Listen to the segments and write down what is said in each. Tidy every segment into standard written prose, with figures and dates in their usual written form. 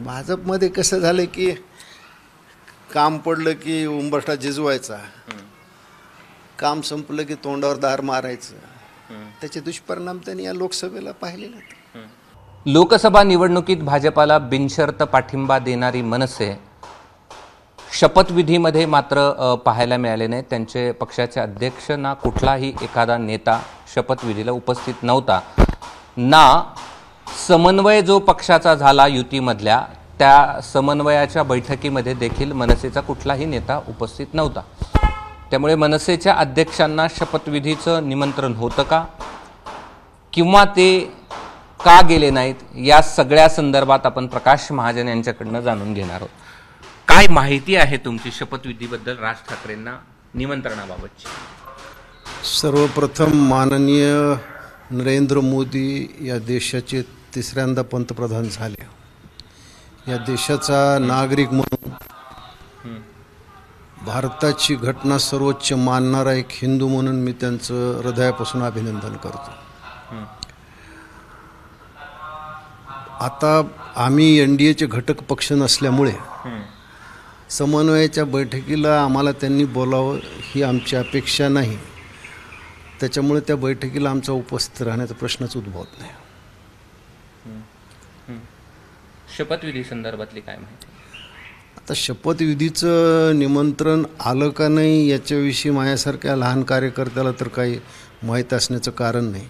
भाजपमध्ये कसं झालं की काम पडलं की उंबरठा झिजवायचा, काम संपलं की तोंडावर दार मारायचं. त्याचे दुष्परिणाम त्यांनी या लोकसभेला पाहिलेले आहेत. लोकसभा निवडणुकीत भाजपाला बिनशर्त पाठिंबा देणारी मनसे शपथविधीमध्ये मात्र पाहायला मिळाले नाही. त्यांचे पक्षाचे अध्यक्ष ना कुठलाही एखादा नेता शपथविधीला उपस्थित नव्हता, ना समन्वय जो पक्षाचा झाला युतीमधल्या त्या समन्वयाच्या बैठकीमध्ये देखील मनसेचा कुठलाही नेता उपस्थित नव्हता. त्यामुळे मनसेच्या अध्यक्षांना शपथविधीचं निमंत्रण होतं का, किंवा ते का गेले नाहीत, या सगळ्या संदर्भात आपण प्रकाश महाजन यांच्याकडनं जाणून घेणार आहोत. काय माहिती आहे तुमची शपथविधीबद्दल राज ठाकरेंना निमंत्रणाबाबतची? सर्वप्रथम माननीय नरेंद्र मोदी या देशाचे तिसऱ्यांदा पंतप्रधान झाले. या देशाचा नागरिक म्हणून भारताची घटना सर्वोच्च मानणारा एक हिंदू म्हणून मी त्यांचं हृदयापासून अभिनंदन करतो. आता आम्ही एनडीएचे घटक पक्ष नसल्यामुळे समन्वयाच्या बैठकीला आम्हाला त्यांनी बोलावं ही आमची अपेक्षा नाही. त्याच्यामुळे त्या बैठकीला आमचा उपस्थित राहण्याचा प्रश्नच उद्भवत नाही. शपथविधी संदर्भातली काय माहिती? आता शपथविधीचं निमंत्रण आलं का नाही याच्याविषयी माझ्यासारख्या लहान कार्यकर्त्याला तर काही माहीत असण्याचं कारण नाही.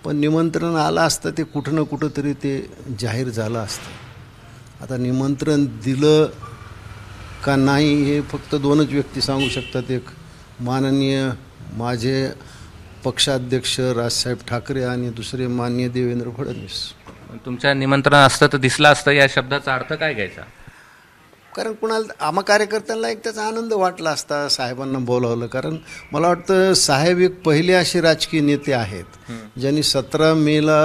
पण निमंत्रण आलं असतं ते कुठं ना कुठं तरी ते जाहीर झालं असतं. आता निमंत्रण दिलं का नाही हे फक्त दोनच व्यक्ती सांगू शकतात. एक माननीय माझे पक्षाध्यक्ष राजसाहेब ठाकरे आणि दुसरे माननीय देवेंद्र फडणवीस. तुमच्या निमंत्रण असतं तर दिसलं असतं या शब्दाचा अर्थ काय घ्यायचा? कारण कुणाला आम्हा कार्यकर्त्यांना एक त्याचा आनंद वाटला असता साहेबांना बोलावलं. कारण मला वाटतं साहेब एक पहिले असे राजकीय नेते आहेत ज्यांनी 17 मेला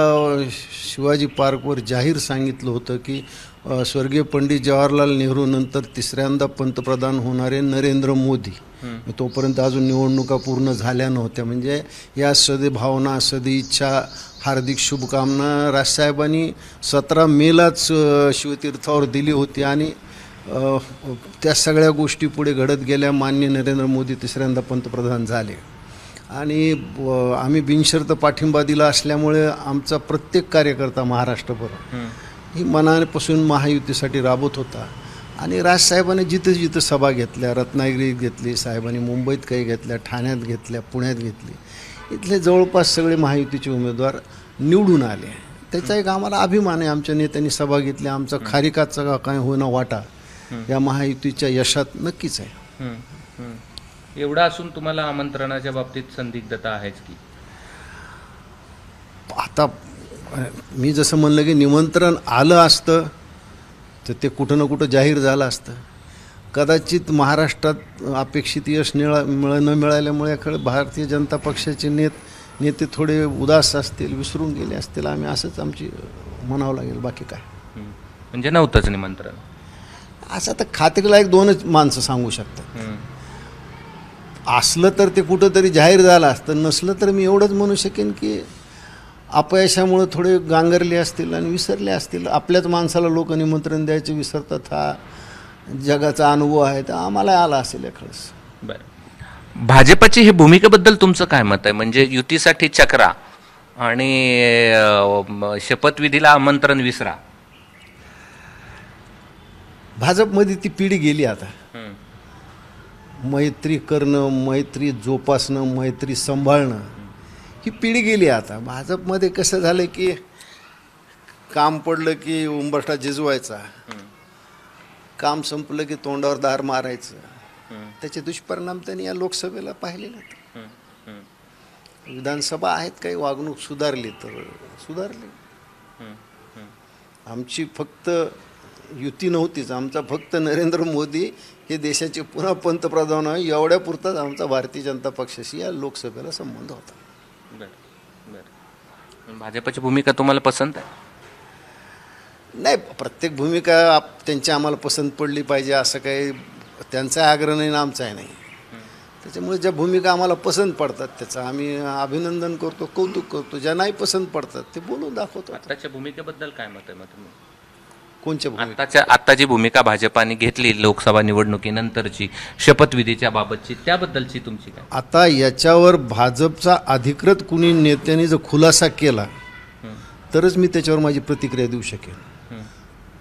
शिवाजी पार्कवर जाहीर सांगितलं होतं की स्वर्गीय पंडित जवाहरलाल नेहरू नंतर तिसऱ्यांदा पंतप्रधान होणारे नरेंद्र मोदी. तोपर्यंत अजून निवडणुका पूर्ण झाल्या नव्हत्या. म्हणजे या सद्भावना सदिच्छा हार्दिक शुभकामना राजसाहेबांनी 17 मेलाच शिवतीर्थावर दिली होती. आणि त्या सगळ्या गोष्टी पुढे घडत गेल्या. माननीय नरेंद्र मोदी तिसऱ्यांदा पंतप्रधान झाले आणि आम्ही बिनशर्त पाठिंबा दिला असल्यामुळे आमचा प्रत्येक कार्यकर्ता महाराष्ट्रभर ही मनापासून महायुतीसाठी राबत होता. आणि राजसाहेबांनी जिथं जिथं सभा घेतल्या, रत्नागिरीत घेतली साहेबांनी, मुंबईत काही घेतल्या, ठाण्यात घेतल्या, पुण्यात घेतली, इथले जवळपास सगळे महायुतीचे उमेदवार निवडून आले. त्याचा एक आम्हाला अभिमान आहे. आमच्या नेत्यांनी सभा घेतली, आमचा खारिकाचा काय होणं वाटा या महायुतीच्या यशात नक्कीच आहे. एवढा असून तुम्हाला आमंत्रणाच्या बाबतीत संदिग्धता आहेच की? आता मी जसं म्हणलं की निमंत्रण आलं असतं तर ते कुठं ना कुठं जाहीर झालं असतं. कदाचित महाराष्ट्रात अपेक्षित यश न मिळाल्यामुळे भारतीय जनता पक्षाचे नेते थोडे उदास असतील, विसरून गेले असतील. आम्ही असंच आमची म्हणावं लागेल, बाकी काय. म्हणजे नव्हतंच निमंत्रण असं तर खात्रीला एक दोनच माणसं सांगू शकतात. असलं तर ते कुठंतरी जाहीर झालं असतं, नसलं तर मी एवढंच म्हणू शकेन की अपयशामुळे थोडे गांगरले असतील आणि विसरले असतील. आपल्याच माणसाला लोक निमंत्रण द्यायचे विसरतात, हा जगाचा अनुभव आहे, तर आम्हाला आला असेल एखादंच. बरं, भाजपची ही भूमिकेबद्दल तुमचं काय मत आहे? म्हणजे युतीसाठी चक्रा आणि शपथविधीला आमंत्रण विसरा. भाजपमध्ये ती पिढी गेली. आता मैत्री करणं, मैत्री जोपासणं, मैत्री सांभाळणं ही पिढी गेली. आता भाजपमध्ये कसं झालं की काम पडलं की उंबरठा झिजवायचा, काम संपलं की तोंडावर दार मारायचं. त्याचे दुष्परिणाम त्यांनी या लोकसभेला पाहिलेले आहेत. विधानसभा आहेत, काही वागणूक सुधारली तर सुधारली. आमची फक्त युती नव्हतीच, आमचा फक्त नरेंद्र मोदी हे देशाचे पुन्हा पंतप्रधान आहे एवढ्यापुरताच आमचा भारतीय जनता पक्षाशी या लोकसभेला संबंध होता. भाजपची भूमिका तुम्हाला पसंत आहे? नाही, प्रत्येक भूमिका त्यांची आम्हाला पसंत पडली पाहिजे असं काही त्यांचा आग्रह नाही ना आमचाही नाही. त्याच्यामुळे ज्या भूमिका आम्हाला पसंत पडतात त्याचं आम्ही अभिनंदन करतो, कौतुक करतो. ज्या नाही पसंत पडतात ते बोलून दाखवतो. आताच्या भूमिकेबद्दल काय मत आहे मग तुम्ही? कोणच्या भूमिका? आता जी भूमिका भाजपाने घेतली लोकसभा निवडणुकीनंतरची शपथविधीच्या बाबतची, त्याबद्दलची तुमची काय? आता याच्यावर भाजपचा अधिकृत कुणी नेत्यांनी जर खुलासा केला तरच मी त्याच्यावर माझी प्रतिक्रिया देऊ शकेन.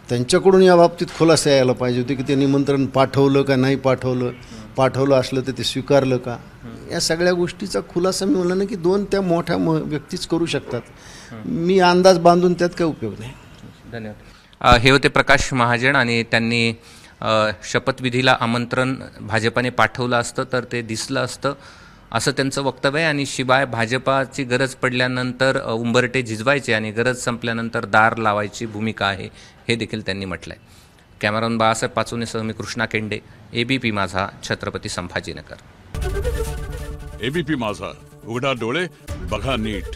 त्यांच्याकडून या बाबतीत खुलासा यायला पाहिजे होते की ते निमंत्रण पाठवलं का नाही पाठवलं, पाठवलं असलं तर ते स्वीकारलं का, या सगळ्या गोष्टीचा खुलासा मी म्हणलं ना की दोन त्या मोठ्या व्यक्तीच करू शकतात. मी अंदाज बांधून त्यात काही उपयोग नाही. धन्यवाद. हे होते प्रकाश महाजन आणि त्यांनी शपथविधीला आमंत्रण भाजपाने पाठवलं असतं तर ते दिसलं असतं असं त्यांचं वक्तव्य आहे. आणि शिवाय भाजपाची गरज पडल्यानंतर उंबरटे झिजवायचे आणि गरज संपल्यानंतर दार लावायची भूमिका आहे, हे देखील त्यांनी म्हटलं आहे. कॅमेरामन बाळासाहेब पाचोनेसह मी कृष्णा केंडे, एबीपी माझा, छत्रपती संभाजीनगर. एबीपी माझा, उघडा डोळे बघा नीट.